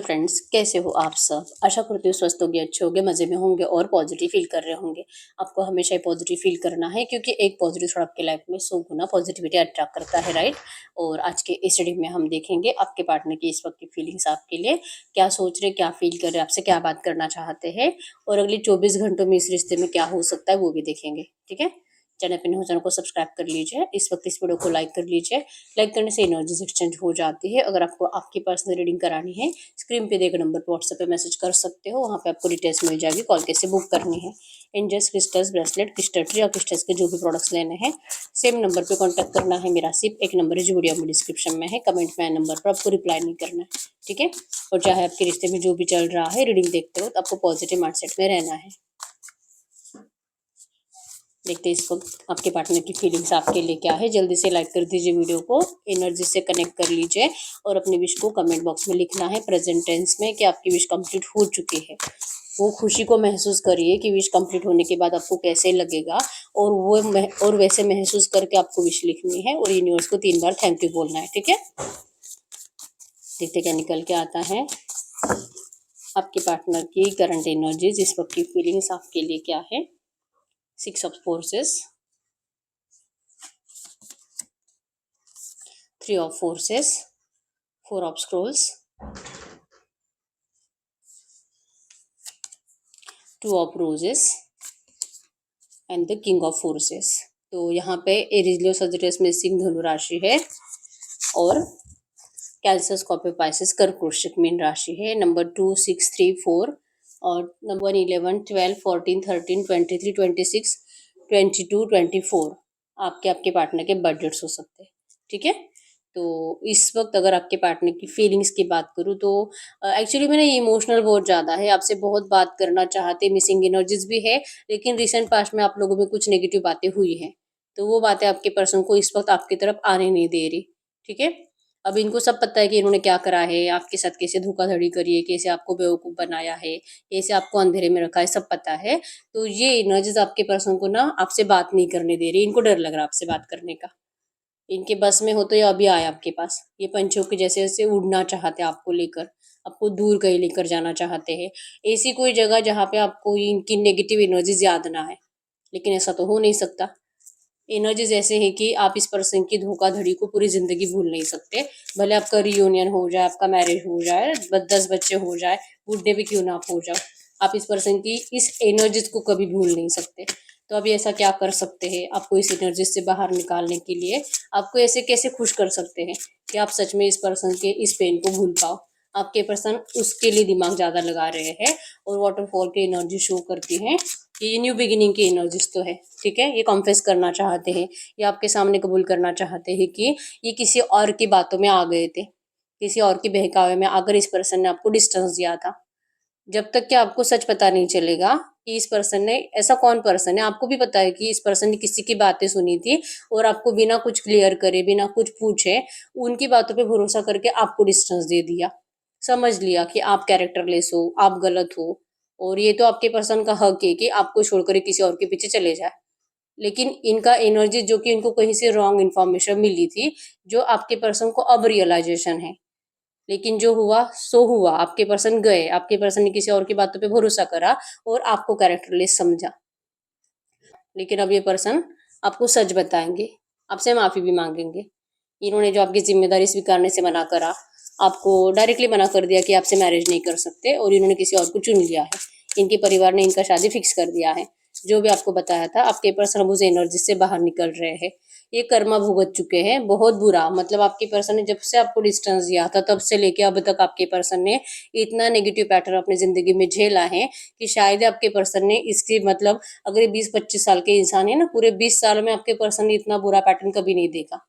Friends, कैसे हो आप सब। आशा करती हूँ स्वस्थ होंगे, अच्छे होंगे, मज़े में होंगे और पॉजिटिव फील कर रहे होंगे। आपको हमेशा ही पॉजिटिव फील करना है क्योंकि एक पॉजिटिव थॉट आपके लाइफ में 100 गुना पॉजिटिविटी अट्रैक्ट करता है, राइट। और आज के इस रीडिंग में हम देखेंगे आपके पार्टनर की इस वक्त की फीलिंग्स आपके लिए क्या सोच रहे, क्या फील कर रहे, आपसे क्या बात करना चाहते हैं और अगले 24 घंटों में इस रिश्ते में क्या हो सकता है वो भी देखेंगे। ठीक है, चैनल पे हो चैनल को सब्सक्राइब कर लीजिए। इस वक्त इस वीडियो को लाइक कर लीजिए। लाइक करने से एनर्जीज एक्सचेंज हो जाती है। अगर आपको आपकी पर्सनल रीडिंग करानी है, स्क्रीन पे दिए गए नंबर पर व्हाट्सएप पे मैसेज कर सकते हो। वहाँ पे आपको डिटेल्स मिल जाएगी, कॉल कैसे बुक करनी है। Angels crystals bracelet crystal tree और क्रिस्टल्स के जो भी प्रोडक्ट्स लेने हैं सेम नंबर पे कांटेक्ट करना है। मेरा सिर्फ एक नंबर है जो वीडियो में डिस्क्रिप्शन में है, कमेंट में नंबर पर आपको रिप्लाई नहीं करना है। ठीक है, और चाहे आपके रिश्ते में जो भी चल रहा है, रीडिंग देखते हो तो आपको पॉजिटिव माइंडसेट में रहना है। देखते हैं इस वक्त आपके पार्टनर की फीलिंग्स आपके लिए क्या है। जल्दी से लाइक कर दीजिए वीडियो को, एनर्जी से कनेक्ट कर लीजिए और अपनी विश को कमेंट बॉक्स में लिखना है प्रेजेंट टेंस में कि आपकी विश कंप्लीट हो चुकी है। वो खुशी को महसूस करिए कि विश कंप्लीट होने के बाद आपको कैसे लगेगा और और वैसे महसूस करके आपको विश लिखनी है और यूनिवर्स को 3 बार थैंक यू बोलना है। ठीक है, देखते क्या निकल के आता है। आपके पार्टनर की करंट एनर्जीज, इस वक्त की फीलिंग्स आपके लिए क्या है। 6 of forces, 3 of forces, 4 of scrolls, 2 of roses and the king of forces. तो यहाँ पे एरीज लियो सजिटेरियस में सिंह धनु राशि है और कैंसर स्कॉर्पियो पाइसेस कर्क वृश्चिक मीन राशि है। नंबर 2, 6, 3, 4 और नंबर 11, 12, 14, 13, 23, 26, 22, 24 आपके पार्टनर के बर्थ डेट्स हो सकते हैं। ठीक है, तो इस वक्त अगर आपके पार्टनर की फीलिंग्स की बात करूँ तो एक्चुअली मैंने इमोशनल बहुत ज़्यादा है, आपसे बहुत बात करना चाहते, मिसिंग एनर्जीज भी है। लेकिन रिसेंट पास्ट में आप लोगों में कुछ नेगेटिव बातें हुई हैं, तो वो बातें आपके पर्सन को इस वक्त आपकी तरफ आने नहीं दे रही। ठीक है, अब इनको सब पता है कि इन्होंने क्या करा है, आपके साथ कैसे धोखाधड़ी करी है, कैसे आपको बेवकूफ़ बनाया है, कैसे आपको अंधेरे में रखा है, सब पता है। तो ये एनर्जीज आपके पर्सन को ना आपसे बात नहीं करने दे रही, इनको डर लग रहा है आपसे बात करने का। इनके बस में हो तो ये अभी आए आपके पास। ये पंछियों के जैसे जैसे उड़ना चाहते हैं आपको लेकर, आपको दूर कहीं लेकर जाना चाहते हैं। ऐसी कोई जगह जहाँ पे आपको इनकी नेगेटिव एनर्जीज याद ना आए, लेकिन ऐसा तो हो नहीं सकता। एनर्जीज ऐसे है कि आप इस पर्सन की धोखाधड़ी को पूरी जिंदगी भूल नहीं सकते। भले आपका रियूनियन हो जाए, आपका मैरिज हो जाए, 10 बच्चे हो जाए, बुढ़े भी क्यों ना आप हो जाओ, आप इस पर्सन की इस एनर्जीज को कभी भूल नहीं सकते। तो अभी ऐसा क्या कर सकते हैं आपको इस एनर्जी से बाहर निकालने के लिए, आपको ऐसे कैसे खुश कर सकते हैं कि आप सच में इस पर्सन के इस पेन को भूल पाओ। आपके पर्सन उसके लिए दिमाग ज़्यादा लगा रहे हैं और वाटरफॉल की एनर्जी शो करती है कि ये न्यू बिगिनिंग की एनर्जीज तो है। ठीक है, ये कॉन्फेस करना चाहते हैं, ये आपके सामने कबूल करना चाहते हैं कि ये किसी और की बातों में आ गए थे, किसी और के बहकावे में आकर इस पर्सन ने आपको डिस्टेंस दिया था। जब तक कि आपको सच पता नहीं चलेगा कि इस पर्सन ने, ऐसा कौन पर्सन है, आपको भी पता है कि इस पर्सन ने किसी की बातें सुनी थी और आपको बिना कुछ क्लियर करे, बिना कुछ पूछे, उनकी बातों पे भरोसा करके आपको डिस्टेंस दे दिया। समझ लिया कि आप कैरेक्टरलेस हो, आप गलत हो और ये तो आपके पर्सन का हक है कि आपको छोड़कर ये किसी और के पीछे चले जाए। लेकिन इनका एनर्जी जो कि इनको कहीं से रॉन्ग इन्फॉर्मेशन मिली थी, जो आपके पर्सन को अब रियलाइजेशन है। लेकिन जो हुआ सो हुआ, आपके पर्सन गए, आपके पर्सन ने किसी और की बातों पे भरोसा करा और आपको कैरेक्टरलेस समझा। लेकिन अब ये पर्सन आपको सच बताएंगे, आपसे माफी भी मांगेंगे। इन्होंने जो आपकी जिम्मेदारी स्वीकारने से मना करा, आपको डायरेक्टली मना कर दिया कि आपसे मैरिज नहीं कर सकते और इन्होंने किसी और को चुन लिया है। इनके परिवार ने इनका शादी फिक्स कर दिया है। जो भी आपको बताया था, आपके पर्सन अब उस एनर्जी से बाहर निकल रहे हैं। ये कर्मा भुगत चुके हैं बहुत बुरा। मतलब आपके पर्सन ने जब से आपको डिस्टेंस दिया था तब से लेके अब तक आपके पर्सन ने इतना नेगेटिव पैटर्न अपनी जिंदगी में झेला है कि शायद आपके पर्सन ने इसकी, मतलब अगर ये 20-25 साल के इंसान है ना, पूरे 20 साल में आपके पर्सन ने इतना बुरा पैटर्न कभी नहीं देखा।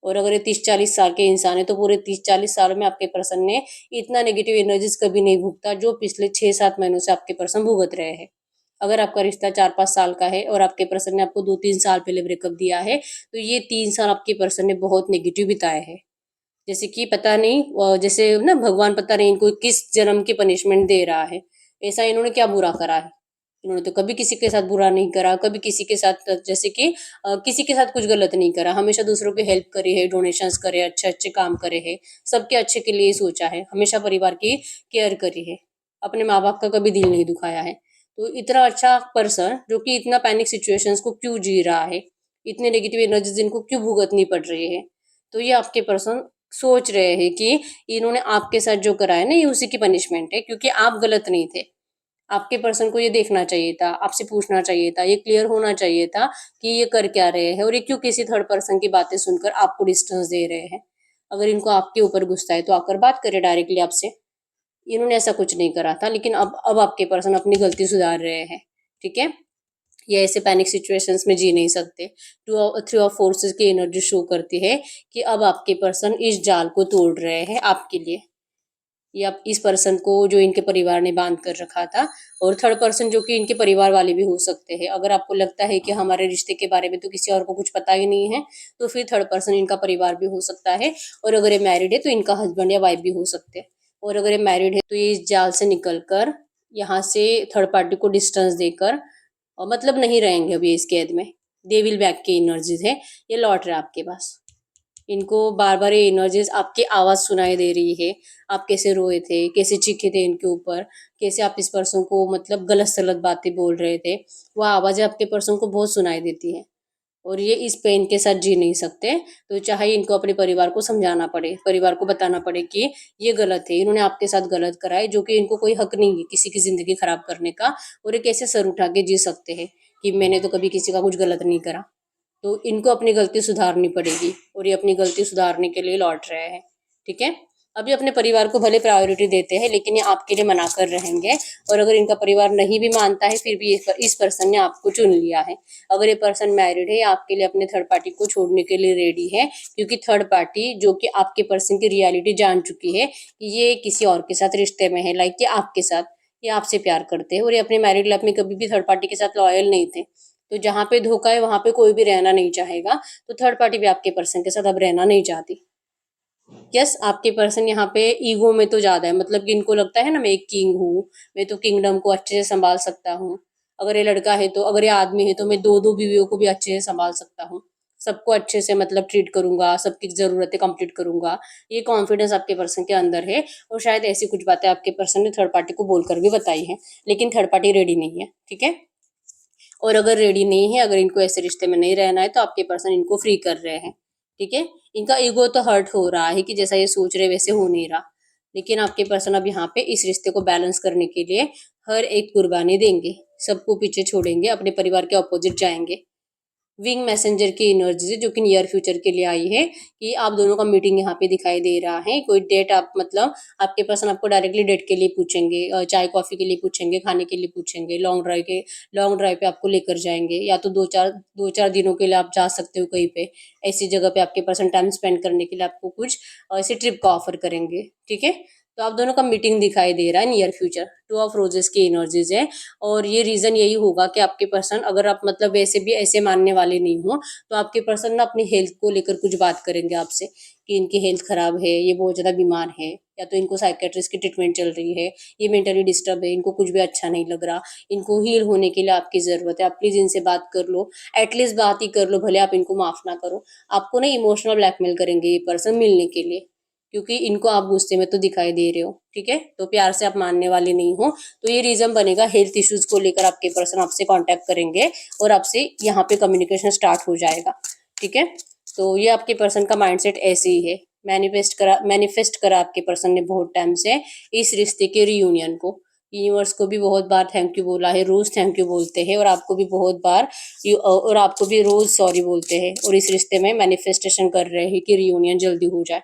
और अगर ये 30-40 साल के इंसान है तो पूरे 30-40 साल में आपके पर्सन ने इतना नेगेटिव एनर्जीज कभी नहीं भुगता जो पिछले 6-7 महीनों से आपके पर्सन भुगत रहे हैं। अगर आपका रिश्ता 4-5 साल का है और आपके पर्सन ने आपको 2-3 साल पहले ब्रेकअप दिया है, तो ये 3 साल आपके पर्सन ने बहुत नेगेटिव बिताए हैं। जैसे कि पता नहीं, जैसे ना भगवान पता नहीं इनको किस जन्म की पनिशमेंट दे रहा है। ऐसा इन्होंने क्या बुरा करा है, इन्होंने तो कभी किसी के साथ बुरा नहीं करा, कभी किसी के साथ जैसे कि किसी के साथ कुछ गलत नहीं करा, हमेशा दूसरों की हेल्प करी है, डोनेशंस करे, अच्छे अच्छे काम करे है, सबके अच्छे के लिए सोचा है, हमेशा परिवार की केयर करी है, अपने माँ बाप का कभी दिल नहीं दुखाया है। तो इतना अच्छा पर्सन जो कि इतना पैनिक सिचुएशंस को क्यों जी रहा है, इतने नेगेटिव एनर्जीज इनको क्यों भुगतनी पड़ रही है, तो ये आपके पर्सन सोच रहे हैं कि इन्होंने आपके साथ जो करा है ना, ये उसी की पनिशमेंट है, क्योंकि आप गलत नहीं थे। आपके पर्सन को ये देखना चाहिए था, आपसे पूछना चाहिए था, ये क्लियर होना चाहिए था कि ये कर क्या रहे हैं और ये क्यों किसी थर्ड पर्सन की बातें सुनकर आपको डिस्टेंस दे रहे हैं। अगर इनको आपके ऊपर गुस्सा है तो आकर बात करे डायरेक्टली आपसे। इन्होंने ऐसा कुछ नहीं करा था, लेकिन अब आपके पर्सन अपनी गलती सुधार रहे हैं। ठीक है, ये ऐसे पैनिक सिचुएशंस में जी नहीं सकते। थ्री ऑफ फोर्सेस की एनर्जी शो करती है कि अब आपके पर्सन इस जाल को तोड़ रहे हैं आपके लिए, या इस पर्सन को जो इनके परिवार ने बांध कर रखा था। और थर्ड पर्सन जो कि इनके परिवार वाले भी हो सकते हैं। अगर आपको लगता है कि हमारे रिश्ते के बारे में तो किसी और को कुछ पता ही नहीं है, तो फिर थर्ड पर्सन इनका परिवार भी हो सकता है। और अगर ये मैरिड है तो इनका हस्बैंड या वाइफ भी हो सकते हैं। और अगर ये मैरिड है तो ये इस जाल से निकल कर यहाँ से थर्ड पार्टी को डिस्टेंस देकर और मतलब नहीं रहेंगे अभी इस कैद में। दे विल बैक की एनर्जीज है, ये लौट रहा है आपके पास। इनको बार बार ये एनर्जीज आपकी आवाज सुनाई दे रही है, आप कैसे रोए थे, कैसे चीखे थे इनके ऊपर, कैसे आप इस पर्सन को मतलब गलत सलत बातें बोल रहे थे, वो आवाजें आपके पर्सन को बहुत सुनाई देती है। और ये इस पेन के साथ जी नहीं सकते। तो चाहे इनको अपने परिवार को समझाना पड़े, परिवार को बताना पड़े कि ये गलत है, इन्होंने आपके साथ गलत करा है, जो कि इनको कोई हक नहीं है किसी की जिंदगी खराब करने का। और ये कैसे सर उठा के जी सकते हैं कि मैंने तो कभी किसी का कुछ गलत नहीं करा। तो इनको अपनी गलती सुधारनी पड़ेगी और ये अपनी गलती सुधारने के लिए लौट रहे हैं। ठीक है, अभी अपने परिवार को भले प्रायोरिटी देते हैं, लेकिन ये आपके लिए मना कर रहेंगे। और अगर इनका परिवार नहीं भी मानता है, फिर भी इस पर्सन ने आपको चुन लिया है। अगर ये पर्सन मैरिड है, आपके लिए अपने थर्ड पार्टी को छोड़ने के लिए रेडी है, क्योंकि थर्ड पार्टी जो कि आपके पर्सन की रियलिटी जान चुकी है कि ये किसी और के साथ रिश्ते में है, लाइक कि आपके साथ ये आपसे प्यार करते हैं। और ये अपने मैरिड लाइफ में कभी भी थर्ड पार्टी के साथ लॉयल नहीं थे। तो जहाँ पे धोखा है वहां पे कोई भी रहना नहीं चाहेगा। तो थर्ड पार्टी भी आपके पर्सन के साथ अब रहना नहीं चाहती। यस, आपके पर्सन यहाँ पे ईगो में तो ज्यादा है, मतलब कि इनको लगता है ना, मैं एक किंग हूँ, मैं तो किंगडम को अच्छे से संभाल सकता हूँ। अगर ये लड़का है तो, अगर ये आदमी है तो मैं दो दो बीवियों को भी अच्छे से संभाल सकता हूँ, सबको अच्छे से मतलब ट्रीट करूंगा, सबकी जरूरतें कंप्लीट करूंगा। ये कॉन्फिडेंस आपके पर्सन के अंदर है। और शायद ऐसी कुछ बातें आपके पर्सन ने थर्ड पार्टी को बोलकर भी बताई है, लेकिन थर्ड पार्टी रेडी नहीं है। ठीक है, और अगर रेडी नहीं है, अगर इनको ऐसे रिश्ते में नहीं रहना है, तो आपके पर्सन इनको फ्री कर रहे हैं। ठीक है, इनका ईगो तो हर्ट हो रहा है कि जैसा ये सोच रहे वैसे हो नहीं रहा। लेकिन आपके पर्सन अब यहाँ पे इस रिश्ते को बैलेंस करने के लिए हर एक कुर्बानी देंगे, सबको पीछे छोड़ेंगे, अपने परिवार के अपोजिट जाएंगे। विंग मैसेंजर की एनर्जी है जो कि नियर फ्यूचर के लिए आई है, कि आप दोनों का मीटिंग यहाँ पे दिखाई दे रहा है। कोई डेट आप मतलब आपके पर्सन आपको डायरेक्टली डेट के लिए पूछेंगे, चाय कॉफी के लिए पूछेंगे, खाने के लिए पूछेंगे, लॉन्ग ड्राइव पे आपको लेकर जाएंगे, या तो दो चार दिनों के लिए आप जा सकते हो कहीं पे, ऐसी जगह पे आपके पर्सन टाइम स्पेंड करने के लिए आपको कुछ ऐसे ट्रिप का ऑफर करेंगे। ठीक है, तो आप दोनों का मीटिंग दिखाई दे रहा है near future. Two of roses की एनर्जीज है। और ये रीजन यही होगा कि आपके पर्सन, अगर आप मतलब वैसे भी ऐसे मानने वाले नहीं हो, तो आपके पर्सन ना अपनी हेल्थ को लेकर कुछ बात करेंगे आपसे, कि इनकी हेल्थ खराब है, ये बहुत ज्यादा बीमार है, या तो इनको साइकेट्रिस्ट की ट्रीटमेंट चल रही है, ये मेंटली डिस्टर्ब है, इनको कुछ भी अच्छा नहीं लग रहा, इनको हील होने के लिए आपकी जरूरत है, आप प्लीज इनसे बात कर लो। एटलीस्ट बात ही कर लो, भले आप इनको माफ ना करो। आपको ना इमोशनल ब्लैकमेल करेंगे ये पर्सन मिलने के लिए, क्योंकि इनको आप गुस्से में तो दिखाई दे रहे हो। ठीक है, तो प्यार से आप मानने वाले नहीं हो, तो ये रीजन बनेगा। हेल्थ इश्यूज को लेकर आपके पर्सन आपसे कांटेक्ट करेंगे और आपसे यहाँ पे कम्युनिकेशन स्टार्ट हो जाएगा। ठीक है, तो ये आपके पर्सन का माइंडसेट ऐसे ही है। मैनिफेस्ट करा आपके पर्सन ने बहुत टाइम से इस रिश्ते के रियूनियन को। यूनिवर्स को भी बहुत बार थैंक यू बोला है, रोज थैंक यू बोलते हैं, और आपको भी बहुत बार और आपको भी रोज सॉरी बोलते हैं, और इस रिश्ते में मैनिफेस्टेशन कर रहे हैं कि रियूनियन जल्दी हो जाए।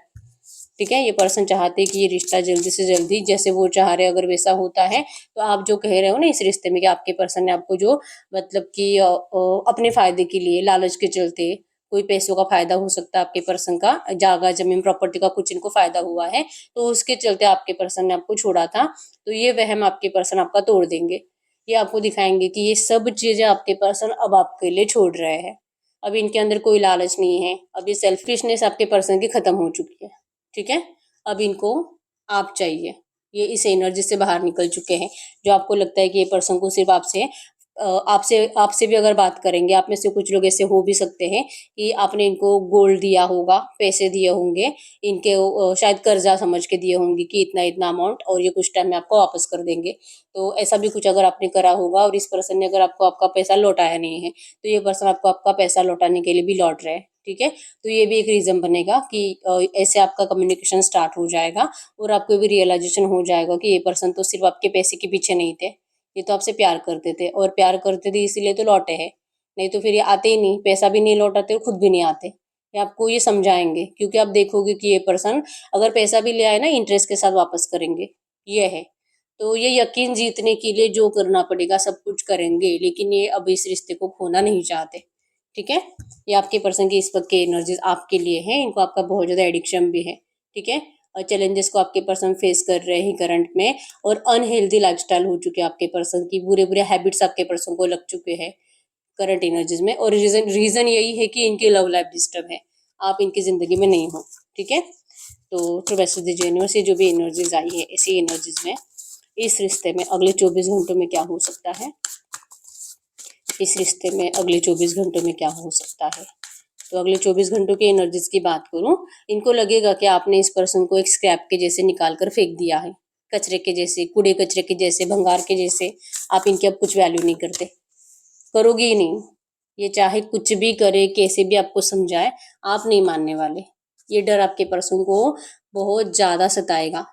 ठीक है, ये पर्सन चाहते हैं कि ये रिश्ता जल्दी से जल्दी, जैसे वो चाह रहे अगर वैसा होता है, तो आप जो कह रहे हो ना इस रिश्ते में कि आपके पर्सन ने आपको जो मतलब कि अपने फायदे के लिए, लालच के चलते, कोई पैसों का फायदा हो सकता है आपके पर्सन का, जागा जमीन प्रॉपर्टी का कुछ इनको फायदा हुआ है, तो उसके चलते आपके पर्सन ने आपको छोड़ा था। तो ये वहम आपके पर्सन आपका तोड़ देंगे। ये आपको दिखाएंगे कि ये सब चीजें आपके पर्सन अब आपके लिए छोड़ रहे हैं। अब इनके अंदर कोई लालच नहीं है, अब ये सेल्फिशनेस आपके पर्सन की खत्म हो चुकी है। ठीक है, अब इनको आप चाहिए। ये इस एनर्जी से बाहर निकल चुके हैं। जो आपको लगता है कि ये पर्सन को सिर्फ आपसे आपसे भी अगर बात करेंगे, आप में से कुछ लोग ऐसे हो भी सकते हैं कि आपने इनको गोल्ड दिया होगा, पैसे दिए होंगे, इनके शायद कर्जा समझ के दिए होंगे कि इतना इतना अमाउंट, और ये कुछ टाइम में आपको वापस कर देंगे। तो ऐसा भी कुछ अगर आपने करा होगा और इस पर्सन ने अगर आपको आपका पैसा लौटाया नहीं है, तो ये पर्सन आपको आपका पैसा लौटाने के लिए भी लौट रहा है। ठीक है, तो ये भी एक रीजन बनेगा कि ऐसे आपका कम्युनिकेशन स्टार्ट हो जाएगा और आपको भी रियलाइजेशन हो जाएगा कि ये पर्सन तो सिर्फ आपके पैसे के पीछे नहीं थे, ये तो आपसे प्यार करते थे, और प्यार करते थे इसीलिए तो लौटे हैं। नहीं तो फिर ये आते ही नहीं, पैसा भी नहीं लौटाते और खुद भी नहीं आते। ये आपको ये समझाएंगे, क्योंकि आप देखोगे कि ये पर्सन अगर पैसा भी ले आए ना, इंटरेस्ट के साथ वापस करेंगे। ये है। तो ये यकीन जीतने के लिए जो करना पड़ेगा सब कुछ करेंगे, लेकिन ये अब इस रिश्ते को खोना नहीं चाहते। ठीक है, ये आपके पर्सन की इस वक्त की एनर्जीज आपके लिए है, इनको आपका बहुत ज्यादा एडिक्शन भी है। ठीक है, और चैलेंजेस को आपके पर्सन फेस कर रहे हैं करंट में, और अनहेल्दी लाइफस्टाइल हो चुके हैं आपके पर्सन की, बुरे बुरे हैबिट्स आपके पर्सन को लग चुके हैं करंट एनर्जीज में, और रीजन रीजन यही है कि इनकी लव लाइफ डिस्टर्ब है, आप इनकी जिंदगी में नहीं हो। ठीक है, तो थ्रू मैसेज दीजिए यूनिवर्स, से जो भी एनर्जीज आई है ऐसी एनर्जीज में इस रिश्ते में अगले 24 घंटों में क्या हो सकता है, इस रिश्ते में अगले 24 घंटों में क्या हो सकता है। तो अगले 24 घंटों की एनर्जीज की बात करूं, इनको लगेगा कि आपने इस पर्सन को एक स्क्रैप के जैसे निकाल कर फेंक दिया है, कचरे के जैसे, कूड़े कचरे के जैसे, भंगार के जैसे। आप इनकी अब कुछ वैल्यू नहीं करते, करोगे ही नहीं। ये चाहे कुछ भी करे, कैसे भी आपको समझाए, आप नहीं मानने वाले। ये डर आपके पर्सन को बहुत ज्यादा सताएगा,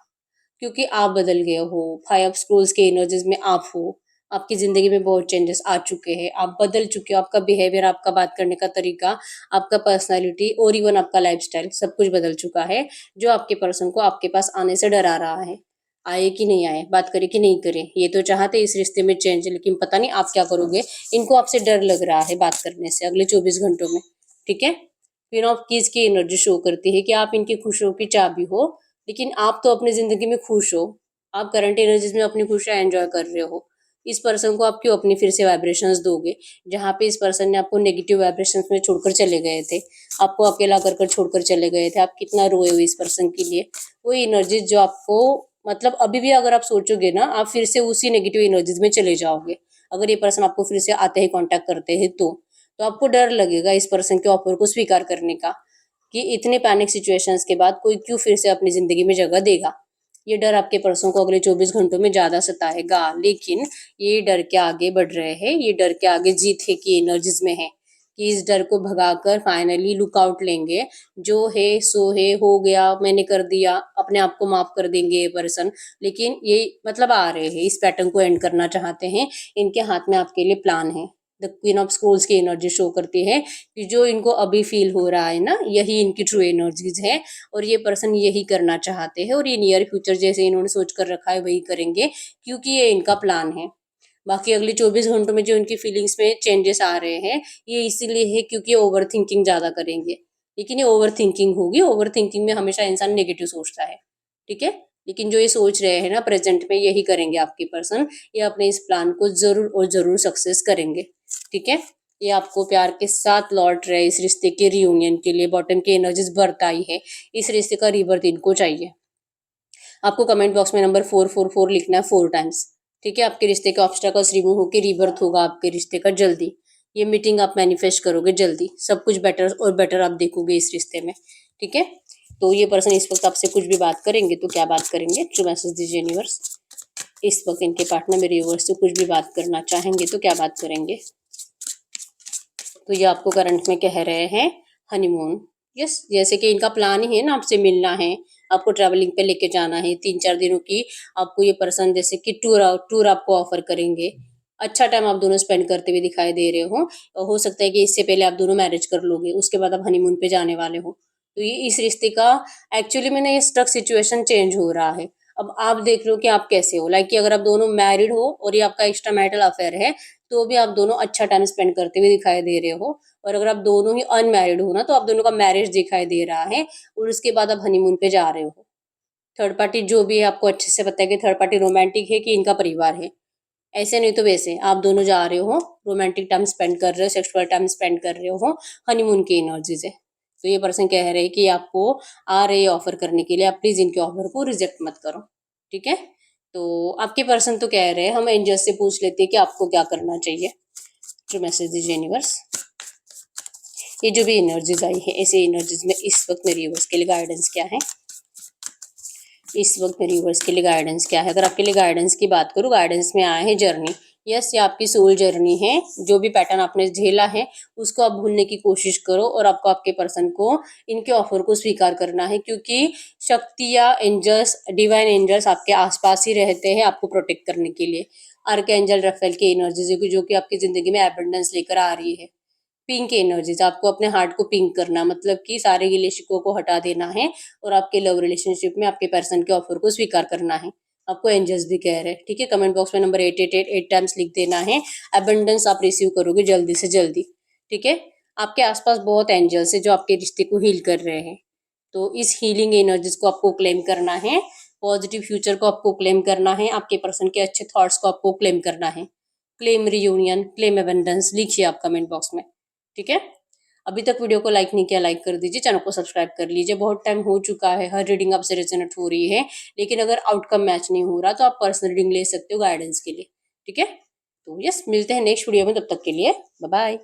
क्योंकि आप बदल गए हो। 5 ऑफ स्क्रूल्स के एनर्जीज में आप हो, आपकी जिंदगी में बहुत चेंजेस आ चुके हैं, आप बदल चुके हो, आपका बिहेवियर, आपका बात करने का तरीका, आपका पर्सनालिटी और इवन आपका लाइफस्टाइल सब कुछ बदल चुका है, जो आपके पर्सन को आपके पास आने से डरा रहा है। आए कि नहीं आए, बात करे कि नहीं करे, ये तो चाहते इस रिश्ते में चेंज, लेकिन पता नहीं आप क्या करोगे। इनको आपसे डर लग रहा है बात करने से अगले 24 घंटों में। ठीक है, क्वीन ऑफ कीज की एनर्जी शो करती है कि आप इनकी खुशियों की चाबी हो, लेकिन आप तो अपनी जिंदगी में खुश हो, आप करंट एनर्जीज में अपनी खुशियां एंजॉय कर रहे हो। इस पर्सन को आप क्यों अपनी फिर से वाइब्रेशंस दोगे, जहाँ पे इस पर्सन ने आपको नेगेटिव वाइब्रेशंस में छोड़कर चले गए थे, आपको अकेला कर कर छोड़कर चले गए थे, आप कितना रोए हो इस पर्सन के लिए। वो एनर्जीज जो आपको, मतलब अभी भी अगर आप सोचोगे ना, आप फिर से उसी नेगेटिव एनर्जीज में चले जाओगे। अगर ये पर्सन आपको फिर से आते ही कांटेक्ट करते हैं तो आपको डर लगेगा इस पर्सन के ऑफर को स्वीकार करने का, कि इतने पैनिक सिचुएशंस के बाद कोई क्यों फिर से अपनी जिंदगी में जगह देगा। ये डर आपके पर्सन को अगले 24 घंटों में ज्यादा सताएगा, लेकिन ये डर के आगे बढ़ रहे हैं, ये डर के आगे जीत है की एनर्जीज में है, कि इस डर को भगाकर फाइनली लुक आउट लेंगे। जो है सो है, हो गया, मैंने कर दिया, अपने आप को माफ कर देंगे ये पर्सन। लेकिन ये मतलब आ रहे हैं, इस पैटर्न को एंड करना चाहते हैं, इनके हाथ में आपके लिए प्लान है। द क्वीन ऑफ स्क्रोल्स की एनर्जी शो करती है कि जो इनको अभी फील हो रहा है ना, यही इनकी ट्रू एनर्जीज है, और ये पर्सन यही करना चाहते हैं, और ये नियर फ्यूचर जैसे इन्होंने सोच कर रखा है वही करेंगे, क्योंकि ये इनका प्लान है। बाकी अगले 24 घंटों में जो इनकी फीलिंग्स में चेंजेस आ रहे हैं, ये इसीलिए है क्योंकि ओवर थिंकिंग ज्यादा करेंगे। लेकिन ये ओवर थिंकिंग होगी, ओवर थिंकिंग में हमेशा इंसान नेगेटिव सोचता है। ठीक है, लेकिन जो ये सोच रहे हैं ना प्रेजेंट में, यही करेंगे आपके पर्सन। ये अपने इस प्लान को जरूर और जरूर सक्सेस करेंगे। ठीक है, ये आपको प्यार के साथ लौट रहे इस रिश्ते के रियूनियन के लिए। बॉटम की एनर्जीज बर्थ आई है, इस रिश्ते का रिबर्थ इनको चाहिए। आपको कमेंट बॉक्स में नंबर 444 लिखना है 4 टाइम्स। ठीक है, आपके रिश्ते के ऑब्स्टेकल्स रिमूव होकर रिबर्थ होगा आपके रिश्ते का जल्दी। ये मीटिंग आप मैनिफेस्ट करोगे जल्दी, सब कुछ बेटर और बेटर आप देखोगे इस रिश्ते में। ठीक है, तो ये पर्सन इस वक्त आपसे कुछ भी बात करेंगे तो क्या बात करेंगे, ट्रू मैसेज दीजिए यूनिवर्स। इस वक्त इनके पार्टनर मेरे यूनिवर्स से कुछ भी बात करना चाहेंगे तो क्या बात करेंगे। तो ये आपको करंट में कह रहे हैं हनीमून। यस, जैसे कि इनका प्लान ही है ना आपसे मिलना है, आपको ट्रैवलिंग पे लेके जाना है 3-4 दिनों की। आपको ये पर्सन जैसे कि टूर आपको ऑफर करेंगे। अच्छा टाइम आप दोनों स्पेंड करते हुए दिखाई दे रहे हो सकता है कि इससे पहले आप दोनों मैरिज कर लोगे, उसके बाद आप हनीमून पे जाने वाले हो। तो ये इस रिश्ते का एक्चुअली में ना ये स्ट्रक सिचुएशन चेंज हो रहा है। अब आप देख रहे हो कि आप कैसे हो, लाइक कि अगर आप दोनों मैरिड हो और ये आपका एक्स्ट्रा मैरिटल अफेयर है, तो भी आप दोनों अच्छा टाइम स्पेंड करते हुए दिखाई दे रहे हो। और अगर आप दोनों ही अनमैरिड हो ना, तो आप दोनों का मैरिज दिखाई दे रहा है, और उसके बाद आप हनीमून पे जा रहे हो। थर्ड पार्टी जो भी है, आपको अच्छे से पता है कि थर्ड पार्टी रोमांटिक है कि इनका परिवार है। ऐसे नहीं तो वैसे आप दोनों जा रहे हो, रोमांटिक टाइम स्पेंड कर रहे हो, सेक्सुअल टाइम स्पेंड कर रहे हो, हनीमून की एनर्जी से। तो ये पर्सन कह रहे हैं कि आपको आ रहे ऑफर करने के लिए, आप प्लीज इनके ऑफर को रिजेक्ट मत करो। ठीक है। तो आपके पर्सन तो कह रहे हैं, हम एंजल्स से पूछ लेते हैं कि आपको क्या करना चाहिए। जो मैसेज दीजिए यूनिवर्स। ये जो भी एनर्जीज आई है, ऐसे एनर्जीज में इस वक्त मेरे यूनिवर्स के लिए गाइडेंस क्या है, इस वक्त मेरे यूनिवर्स के लिए गाइडेंस क्या है। अगर आपके लिए गाइडेंस की बात करूँ, गाइडेंस में आया है जर्नी। यस, ये आपकी सोल जर्नी है। जो भी पैटर्न आपने झेला है उसको आप भूलने की कोशिश करो, और आपको आपके पर्सन को इनके ऑफर को स्वीकार करना है, क्योंकि शक्ति या एंजल्स, डिवाइन एंजल्स आपके आसपास ही रहते हैं आपको प्रोटेक्ट करने के लिए। आर्क एंजल रफेल की एनर्जी जो कि आपकी जिंदगी में एबंडेंस लेकर आ रही है। पिंक एनर्जीज, आपको अपने हार्ट को पिंक करना, मतलब कि सारे गिले शिकवों को हटा देना है, और आपके लव रिलेशनशिप में आपके पर्सन के ऑफर को स्वीकार करना है। आपको एंजल्स भी कह रहे हैं, ठीक है। कमेंट बॉक्स में नंबर 888 8 टाइम्स लिख देना है। अबंडेंस आप रिसीव करोगे जल्दी से जल्दी, ठीक है। आपके आसपास बहुत एंजल्स है जो आपके रिश्ते को हील कर रहे हैं। तो इस हीलिंग एनर्जीज को आपको क्लेम करना है। पॉजिटिव फ्यूचर को आपको क्लेम करना है। आपके पर्सन के अच्छे थॉट्स को आपको क्लेम करना है। क्लेम रियूनियन, क्लेम अबंडेंस लिखिए आप कमेंट बॉक्स में, ठीक है। अभी तक वीडियो को लाइक नहीं किया, लाइक कर दीजिए, चैनल को सब्सक्राइब कर लीजिए। बहुत टाइम हो चुका है, हर रीडिंग आपसे रेजोनेट हो रही है, लेकिन अगर आउटकम मैच नहीं हो रहा तो आप पर्सनल रीडिंग ले सकते हो गाइडेंस के लिए, ठीक है। तो यस, मिलते हैं नेक्स्ट वीडियो में, तब तक के लिए बाय बाय।